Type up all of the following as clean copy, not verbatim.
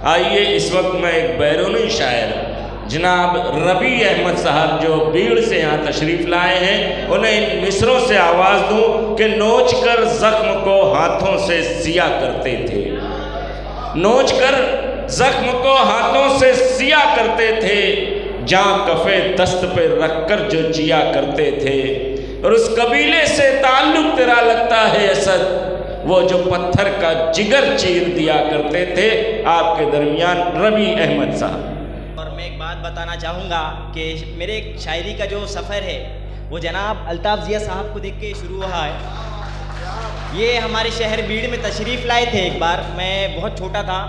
आइए इस वक्त मैं एक बैरूनी शायर जनाब रबी अहमद साहब जो बीड़ से यहाँ तशरीफ़ लाए हैं, उन्हें इन मिसरों से आवाज़ दूँ कि नोच कर ज़ख्म को हाथों से सिया करते थे, नोच कर ज़ख्म को हाथों से सिया करते थे, जहाँ कफ़े दस्त पे रख कर जो जिया करते थे। और उस कबीले से ताल्लुक़ तेरा लगता है असद, वो जो पत्थर का जिगर चीर दिया करते थे। आपके दरमियान रबी अहमद साहब। और मैं एक बात बताना चाहूँगा कि मेरे शायरी का जो सफ़र है वो जनाब अल्ताफ़ ज़िया साहब को देख के शुरू हुआ है। ये हमारे शहर बीड़ में तशरीफ़ लाए थे एक बार, मैं बहुत छोटा था।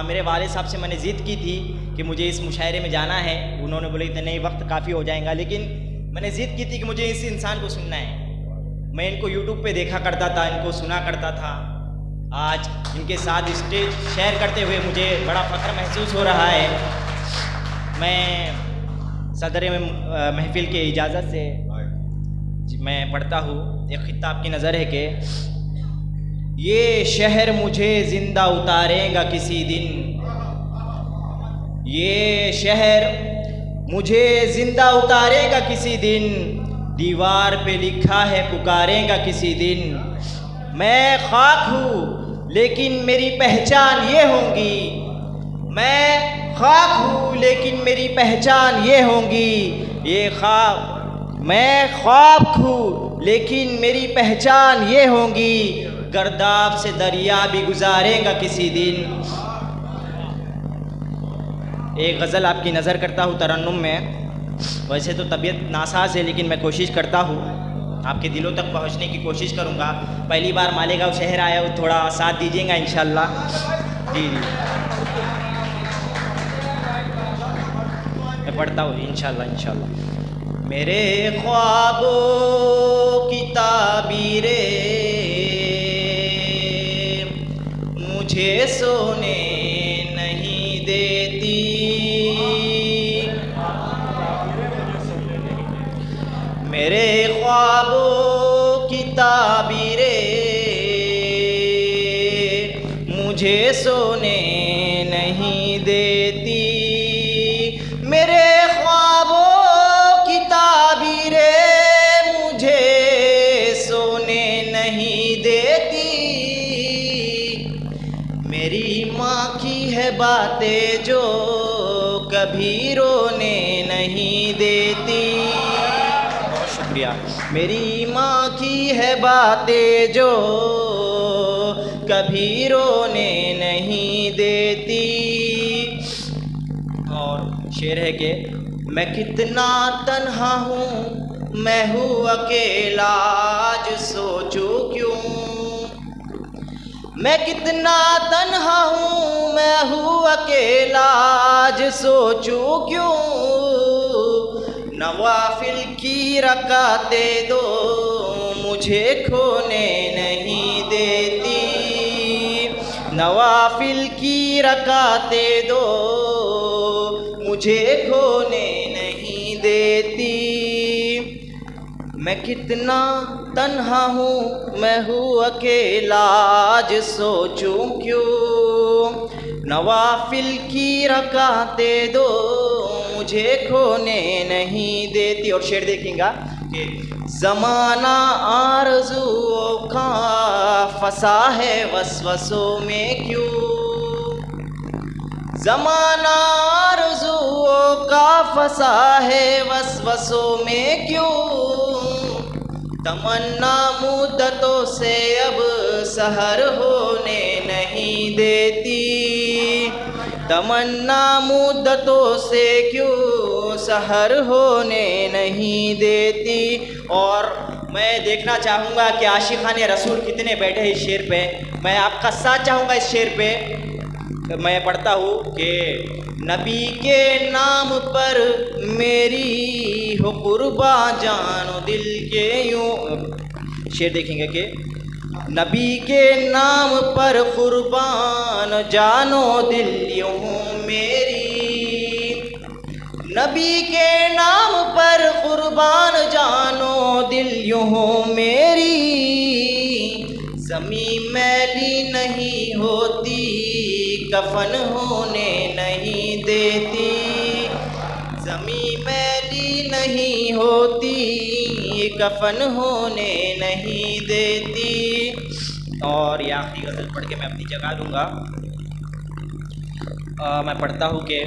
मेरे वालिद साहब से मैंने ज़िद की थी कि मुझे इस मुशायरे में जाना है। उन्होंने बोले कि नहीं, वक्त काफ़ी हो जाएगा, लेकिन मैंने ज़िद की थी कि मुझे इस इंसान को सुनना है। मैं इनको यूट्यूब पे देखा करता था, इनको सुना करता था। आज इनके साथ स्टेज शेयर करते हुए मुझे बड़ा फ़ख्र महसूस हो रहा है। मैं सदर महफिल के इजाज़त से मैं पढ़ता हूँ। एक खित्ता आपकी नज़र है कि ये शहर मुझे ज़िंदा उतारेगा किसी दिन, ये शहर मुझे ज़िंदा उतारेगा किसी दिन, दीवार पे लिखा है पुकारेगा किसी दिन। मैं खाक हूँ लेकिन मेरी पहचान ये होगी, मैं खाक हूँ लेकिन मेरी पहचान ये होगी। ये ख्वाब मैं ख्वाब हूँ लेकिन मेरी पहचान ये होगी, गर्दाब से दरिया भी गुजारेगा किसी दिन। एक गज़ल आपकी नज़र करता हूँ तरन्नुम में। वैसे तो तबीयत नासाज है, लेकिन मैं कोशिश करता हूँ, आपके दिलों तक पहुँचने की कोशिश करूँगा। पहली बार मालेगांव शहर आया हूँ, थोड़ा साथ दीजिएगा इंशाल्लाह। जी जी, मैं पढ़ता हूँ इंशाल्लाह इंशाल्लाह। मेरे ख्वाबों की ताबीरें मुझे सोने नहीं देती, मेरे ख्वाबों की ताबीरें मुझे सोने नहीं देती, मेरे ख्वाबों की ताबीरें मुझे सोने नहीं देती। मेरी माँ की है बातें जो कभी रोने नहीं देती। बहुत शुक्रिया। मेरी माँ की है बातें जो कभी रोने नहीं देती। और शेर है कि मैं कितना तन्हा हूँ, मैं हूँ अकेला, आज सोचूं क्यों। मैं कितना तन्हा हूँ, मैं हूँ अकेला, आज सोचूं क्यों। नवाफिल की रकातें दो मुझे खोने नहीं देती, नवाफिल की रकातें दो मुझे खोने नहीं देती। मैं कितना तन्हा हूँ, मैं हूँ अकेला, आज सोचूं क्यों। नवाफिल की रकातें दो मुझे खोने नहीं देती। और शेर देखेंगे कि ज़माना आरज़ुओं का फंसा है वसवसों में क्यों। ज़माना आरज़ुओं का फंसा है वसवसों में क्यों। तमन्ना मुद्दतों से अब सहर होने नहीं देती, तमन्ना मुद्दतों से क्यों सहर होने नहीं देती। और मैं देखना चाहूँगा कि आशिक़ान रसूल कितने बैठे हैं इस शेर पे। मैं आपका साथ चाहूँगा इस शेर पे। मैं पढ़ता हूँ कि नबी के नाम पर मेरी हो कुर्बा जानो दिल के यूँ। शेर देखेंगे कि नबी के नाम पर कुर्बान जानो दिल यूँ मेरी, नबी के नाम पर कुर्बान जानो दिल यूँ मेरी। ज़मीं मैली नहीं होती कफन होने नहीं देती, ज़मीं मैली नहीं होती कफन होने नहीं देती। और ये आखिरी गज़ल पढ़ के मैं अपनी जगह दूँगा। मैं पढ़ता हूँ कि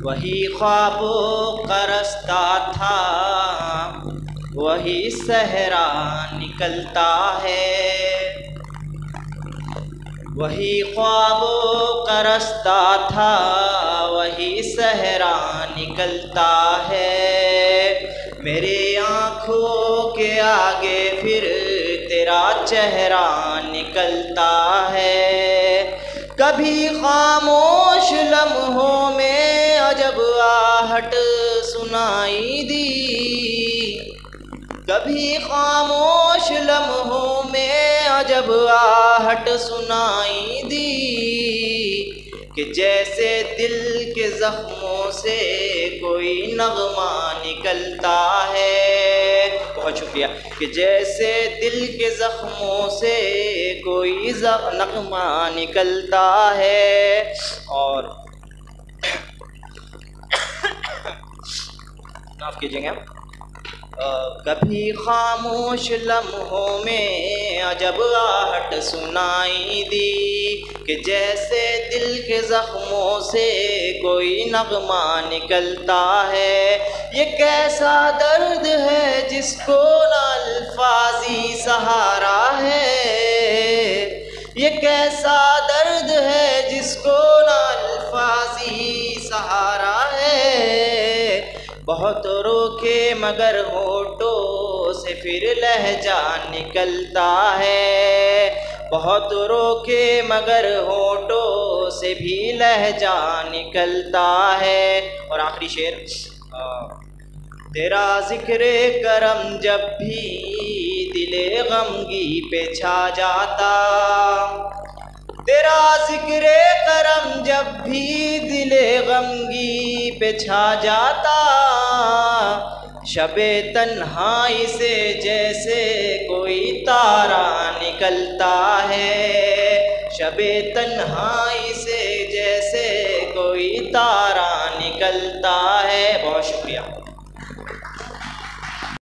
वही ख्वाबों का रास्ता था, वही सहरा निकलता है, वही ख्वाबों का रास्ता था, वही सहरा निकलता है। मेरे आँखों के आगे फिर तेरा चेहरा निकलता है। कभी खामोश लम्हों में अजब आहट सुनाई दी, कभी खामोश लम्हों में अजब आहट सुनाई दी, कि जैसे दिल के ज़ख्मों से कोई नगमा निकलता है। बहुत शुक्रिया। कि जैसे दिल के ज़ख्मों से कोई नगमा निकलता है। और माफ़ कीजिएगा। कभी खामोश लम्हों में अजब आहट सुनाई दी, कि जैसे दिल के ज़ख्मों से कोई नगमा निकलता है। ये कैसा दर्द है जिसको ना अल्फाज़ी सहारा है, ये कैसा दर्द है जिसको ना अल्फाज़ी सहारा है। बहुत रोके मगर होठों से फिर लहजा निकलता है, बहुत रोके मगर होठों से भी लहजा निकलता है। और आखिरी शेर, तेरा ज़िक्र करम जब भी दिले गमगी पे छा जाता, तेरा ज़िक्र करम जब भी दिले गमगी पे छा जाता, शबे तन्हाई से जैसे कोई तारा निकलता है, शबे तन्हाई से जैसे कोई तारा निकलता है। बहुत शुक्रिया।